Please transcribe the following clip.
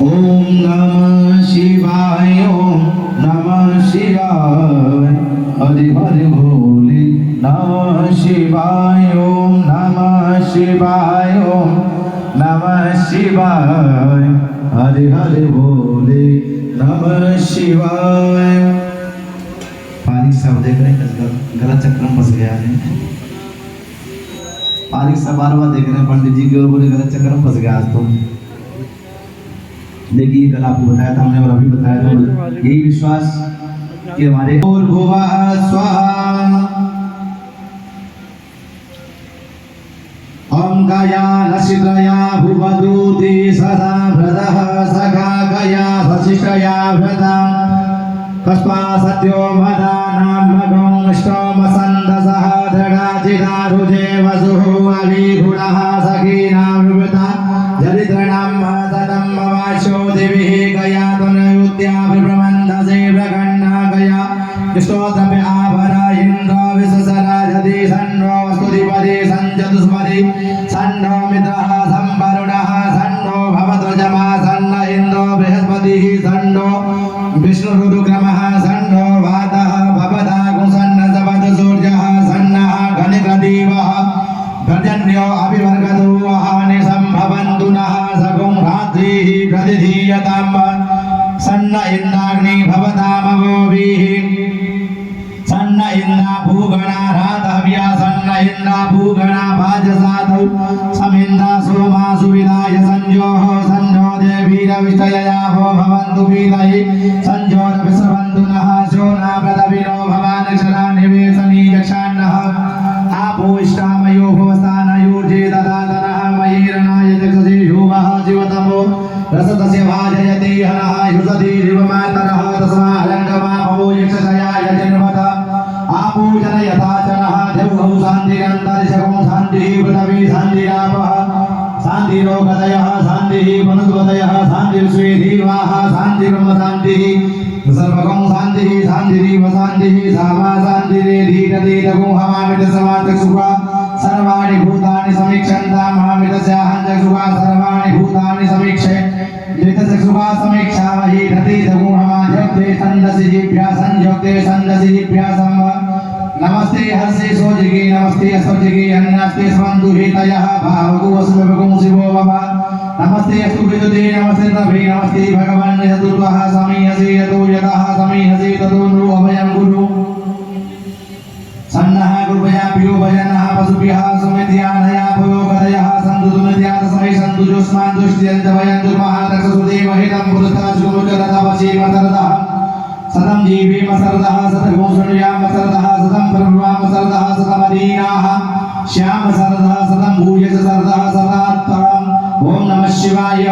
ओम नमः शिवाय ओम नमः शिवाय हरि हरि भोले नमः शिवाय ओम नमः शिवाय ओम नमः शिवाय हरि हरि भोले नमः शिवाय। पारिक साहब देख रहे हैं गलत चक्कर में फंस गया है। पारिक साहब बार बार देख रहे हैं पंडित जी की ओर, बोले गलत चक्कर में फंस गया आज तुम। देखिए कल आपको बताया था हमने और अभी बताया था, यही विश्वास कि हमारे और भुवा स्वाहा ओम गया नशित्रया भुवदूति सदा भ्रदः सखा गया सशिष्टया भ्रदा कस्मा सत्यो मदानां भगं ष्टोमसन्दसः दृढाचिदारुजे वसुः अभिगुणः सखीनां विवृता दरिद्राणां महतनं मवाशो दिभिः गया तनयुत्याभिप्रमन्दसे प्रगण्णा गया स्तोत्रमे आभरा इन्द्रो विससराजति सन्नो स्तुतिपदे सञ्चतुष्पदे सन्नो मित्रः संवरुणः सन्नो भवध्वजमा सन्न इन्द्रो बृहस्पतिः सन्नो विष्णुरुक्रमः सन्नो वातः भवदागुं सन्न सपद सूर्यः सन्नः गणिकदेवः गर्जन्यो अभिवर्गतो वहानि सम्भवन्तु नः सगुं रात्रिः प्रतिधीयताम् सन्न इन्द्राग्नि भवतामवोभिः सन्न इन्द्रा भूगणा रातव्या सन्न इन्द्रा भूगणा भाजसातौ समिन्द्रा सोमा सुविदाय संजोः संजो देवीरविष्टयया भो भवन्तु पीतये संजोरविस्रवन्तु नः शोना प्रदविनो भवान् क्षरानिवेशनी यक्षान्नः आपो इष्टामयो भवस्तानयोर्जे ददातनः मयीरणाय जगसि युवः जीवतमो रसतस्य भाजयति हनः युषति जीवमातरः तस्मा अलङ्गमा भवो यक्षशयाय जन्मत आपो जनयथा चनः देवौ शान्तिरन्तरिक्षगो शान्तिः पृथिवी शान्तिरापः शान्तिरोगदयः शान्तिः वनस्पतयः शान्तिर्स्वेधीवाः शान्तिर्ब्रह्म शान्तिः सर्वगं शान्तिः शान्तिरिव शान्तिः सामा शान्तिरेधीरतीतगो हवामितसमाचक्षुषा सर्वाणि भूतानि समीक्षन्तां महामितस्याहञ्चक्षुषा सर्वाणि भूतानि समीक्षे लितचक्षुषा समीक्षामहि रतीतगो हमाजोक्ते छन्दसि जिभ्या संयोक्ते छन्दसि जिभ्या संव नमस्ते हर्षे सोजिगे नमस्ते असोजिगे अन्नास्ते स्वन्तु हितयः भावगो अस्मभगो शिवो भव नमस्ते अस्तु विदुते नमस्ते तभे नमस्ते भगवान् चतुर्वः समीहसे यतो यतः समीहसे ततो नो अभयं गुरु सन्नः कृपया पियो भजनः पशुभ्यः सुमित्यानया भयो गदयः सन्तु सुमित्यात समै सन्तु जुष्मान् दुष्यन्त भयन्तु महारक्षसुदेव हितं पुरस्ता शुभचरतवशी मसरदः सतं जीवे मसरदः सतगो शृणुयाम सरदः सतं प्रभुवाम सरदः सतमदीनाः श्याम सरदः सतं भूयस सरदः सदात्तरम् ओम नमः शिवाय।